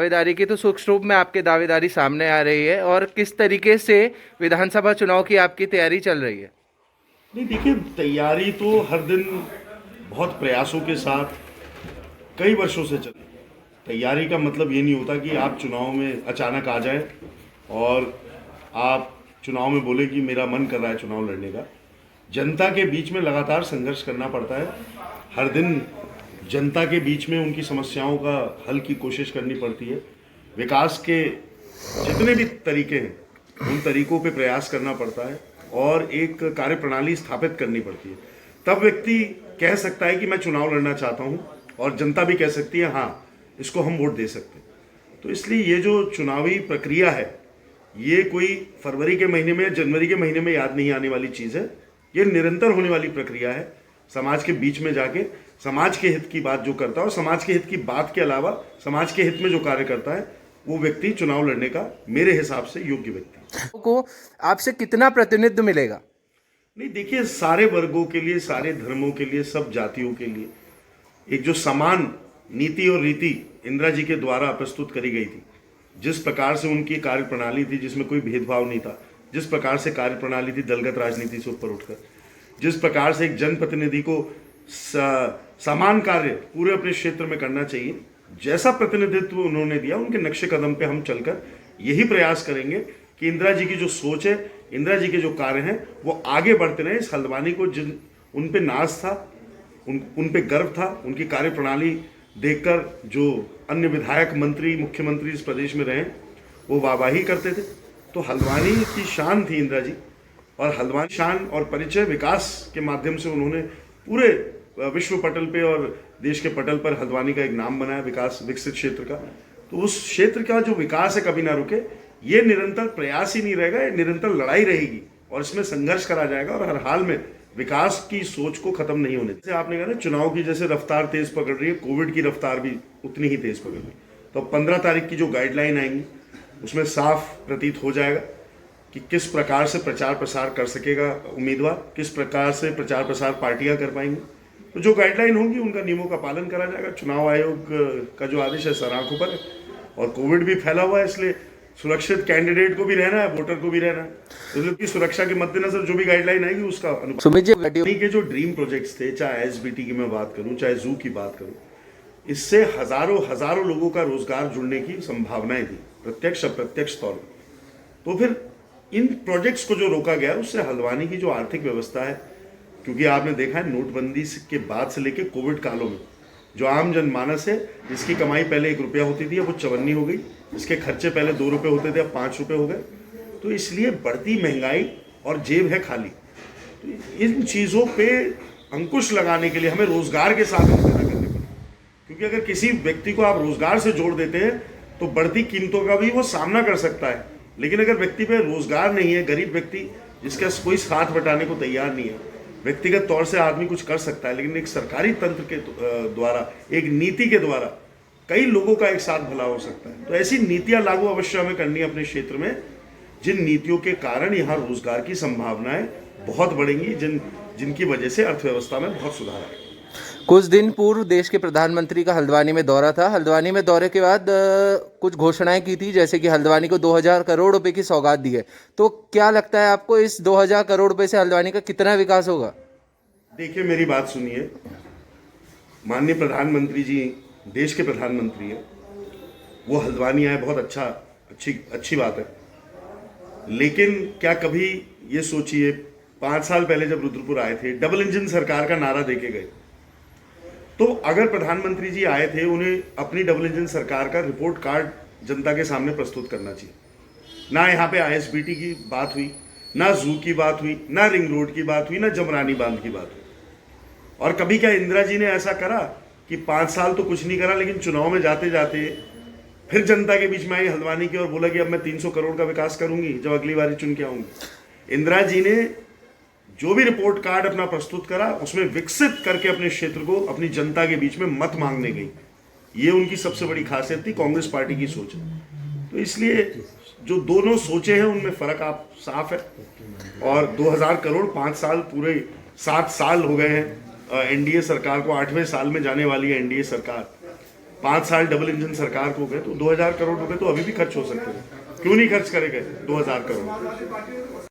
दावेदारी की, तो सूक्ष्म रूप में आपकी दावेदारी सामने आ रही है, और किस तरीके से विधानसभा चुनाव की आपकी तैयारी चल रही है? नहीं, देखिए, तैयारी तो हर दिन बहुत प्रयासों के साथ कई वर्षों से चली। तैयारी का मतलब ये नहीं होता कि आप चुनाव में अचानक आ जाएं और आप चुनाव में बोले कि मेरा मन कर रहा है चुनाव लड़ने का। जनता के बीच में लगातार संघर्ष करना पड़ता है। हर दिन जनता के बीच में उनकी समस्याओं का हल की कोशिश करनी पड़ती है। विकास के जितने भी तरीके हैं उन तरीकों पे प्रयास करना पड़ता है और एक कार्य प्रणाली स्थापित करनी पड़ती है। तब व्यक्ति कह सकता है कि मैं चुनाव लड़ना चाहता हूं, और जनता भी कह सकती है हाँ, इसको हम वोट दे सकते हैं। तो इसलिए ये जो चुनावी प्रक्रिया है, ये कोई फरवरी के महीने में या जनवरी के महीने में याद नहीं आने वाली चीज़ है। ये निरंतर होने वाली प्रक्रिया है। समाज के बीच में जाके समाज के हित की बात जो करता है, और समाज के हित की बात के अलावा समाज के हित में जो कार्य करता है, वो व्यक्ति चुनाव लड़ने का मेरे हिसाब से योग्य व्यक्ति को आपसे कितना प्रतिनिधित्व मिलेगा? नहीं, देखिए, सारे वर्गों के लिए, सारे धर्मों के लिए, सब जातियों के लिए एक जो समान नीति और रीति इंदिरा जी के द्वारा प्रस्तुत करी गई थी, जिस प्रकार से उनकी कार्य प्रणाली थी जिसमें कोई भेदभाव नहीं था, जिस प्रकार से कार्य प्रणाली थी दलगत राजनीति से ऊपर उठकर, जिस प्रकार से एक जनप्रतिनिधि को समान कार्य पूरे अपने क्षेत्र में करना चाहिए, जैसा प्रतिनिधित्व उन्होंने दिया, उनके नक्शे कदम पे हम चलकर यही प्रयास करेंगे कि इंदिरा जी की जो सोच है, इंदिरा जी के जो कार्य हैं, वो आगे बढ़ते रहे। इस हल्द्वानी को जिन उन पे नाज था, उन पे गर्व था, उनकी कार्य प्रणाली देखकर जो अन्य विधायक, मंत्री, मुख्यमंत्री इस प्रदेश में रहे, वो वाहवाही करते थे। तो हल्द्वानी की शान थी इंदिरा जी, और हल्द्वानी शान और परिचय विकास के माध्यम से उन्होंने पूरे विश्व पटल पे और देश के पटल पर हल्द्वानी का एक नाम बनाया, विकास, विकसित क्षेत्र का। तो उस क्षेत्र का जो विकास है कभी ना रुके। ये निरंतर प्रयास ही नहीं रहेगा, ये निरंतर लड़ाई रहेगी, और इसमें संघर्ष करा जाएगा, और हर हाल में विकास की सोच को खत्म नहीं होने। जैसे आपने कहा ना, चुनाव की जैसे रफ्तार तेज पकड़ रही है, कोविड की रफ्तार भी उतनी ही तेज पकड़ रही है। तो 15 तारीख की जो गाइडलाइन आएंगी उसमें साफ प्रतीत हो जाएगा कि किस प्रकार से प्रचार प्रसार कर सकेगा उम्मीदवार, किस प्रकार से प्रचार प्रसार पार्टियां कर पाएंगी। तो जो गाइडलाइन होंगी उनका नियमों का पालन करा जाएगा। चुनाव आयोग का जो आदेश है सर आंखों पर है, और कोविड भी फैला हुआ है, इसलिए सुरक्षित कैंडिडेट को भी रहना है, वोटर को भी रहना है। तो इसलिए सुरक्षा के मद्देनजर जो भी गाइडलाइन आएगी उसका अनुपालन के जो ड्रीम प्रोजेक्ट्स थे, चाहे एसबीटी की मैं बात करूं, चाहे जू की बात करूं, इससे हजारों लोगों का रोजगार जुड़ने की संभावनाएं थी, प्रत्यक्ष अप्रत्यक्ष तौर पर। तो फिर इन प्रोजेक्ट्स को जो रोका गया, उससे हल्द्वानी की जो आर्थिक व्यवस्था है, क्योंकि आपने देखा है नोटबंदी के बाद से लेकर कोविड कालों में जो आम जनमानस है, जिसकी कमाई पहले 1 रुपया होती थी अब वो 54 हो गई, जिसके खर्चे पहले 2 रुपये होते थे अब 5 रुपये हो गए। तो इसलिए बढ़ती महंगाई और जेब है खाली। तो इन चीज़ों पे अंकुश लगाने के लिए हमें रोजगार के साधन पैदा करने पड़े, क्योंकि अगर किसी व्यक्ति को आप रोजगार से जोड़ देते हैं तो बढ़ती कीमतों का भी वो सामना कर सकता है। लेकिन अगर व्यक्ति पे रोजगार नहीं है, गरीब व्यक्ति जिसका कोई साथ बटाने को तैयार नहीं है, व्यक्तिगत तौर से आदमी कुछ कर सकता है, लेकिन एक सरकारी तंत्र के द्वारा, एक नीति के द्वारा कई लोगों का एक साथ भला हो सकता है। तो ऐसी नीतियां लागू अवश्य हमें करनी है अपने क्षेत्र में, जिन नीतियों के कारण यहाँ रोजगार की संभावनाएं बहुत बढ़ेंगी, जिनकी वजह से अर्थव्यवस्था में बहुत सुधार आएगा। कुछ दिन पूर्व देश के प्रधानमंत्री का हल्द्वानी में दौरा था। हल्द्वानी में दौरे के बाद कुछ घोषणाएं की थी, जैसे कि हल्द्वानी को 2000 करोड़ रुपए की सौगात दी है। तो क्या लगता है आपको, इस 2000 करोड़ रुपए से हल्द्वानी का कितना विकास होगा? देखिए, मेरी बात सुनिए। माननीय प्रधानमंत्री जी देश के प्रधानमंत्री है, वो हल्द्वानी आए, बहुत अच्छी बात है। लेकिन क्या कभी ये सोचिए, 5 साल पहले जब रुद्रपुर आए थे, डबल इंजन सरकार का नारा देके गए, तो अगर प्रधानमंत्री जी आए थे, उन्हें अपनी डबल इंजन सरकार का रिपोर्ट कार्ड जनता के सामने प्रस्तुत करना चाहिए। ना यहाँ पे आईएसबीटी की बात हुई, ना जू की बात हुई, ना रिंग रोड की बात हुई, ना जमरानी बांध की बात हुई। और कभी क्या इंदिरा जी ने ऐसा करा कि 5 साल तो कुछ नहीं करा, लेकिन चुनाव में जाते जाते फिर जनता के बीच में आई हल्द्वानी की और बोला कि अब मैं 300 करोड़ का विकास करूंगी जब अगली बार चुन के आऊंगी। इंदिरा जी ने जो भी रिपोर्ट कार्ड अपना प्रस्तुत करा, उसमें विकसित करके अपने क्षेत्र को अपनी जनता के बीच में मत मांगने गई। ये उनकी सबसे बड़ी खासियत थी, कांग्रेस पार्टी की सोच है। तो इसलिए जो दोनों सोचे हैं उनमें फर्क आप साफ है। और 2000 करोड़ 5 साल, पूरे 7 साल हो गए हैं एनडीए सरकार को, 8वें साल में जाने वाली है एनडीए सरकार। 5 साल डबल इंजन सरकार को गए तो 2000 करोड़ रुपए तो अभी भी खर्च हो सकते थे, क्यों नहीं खर्च करे गए 2000 करोड़।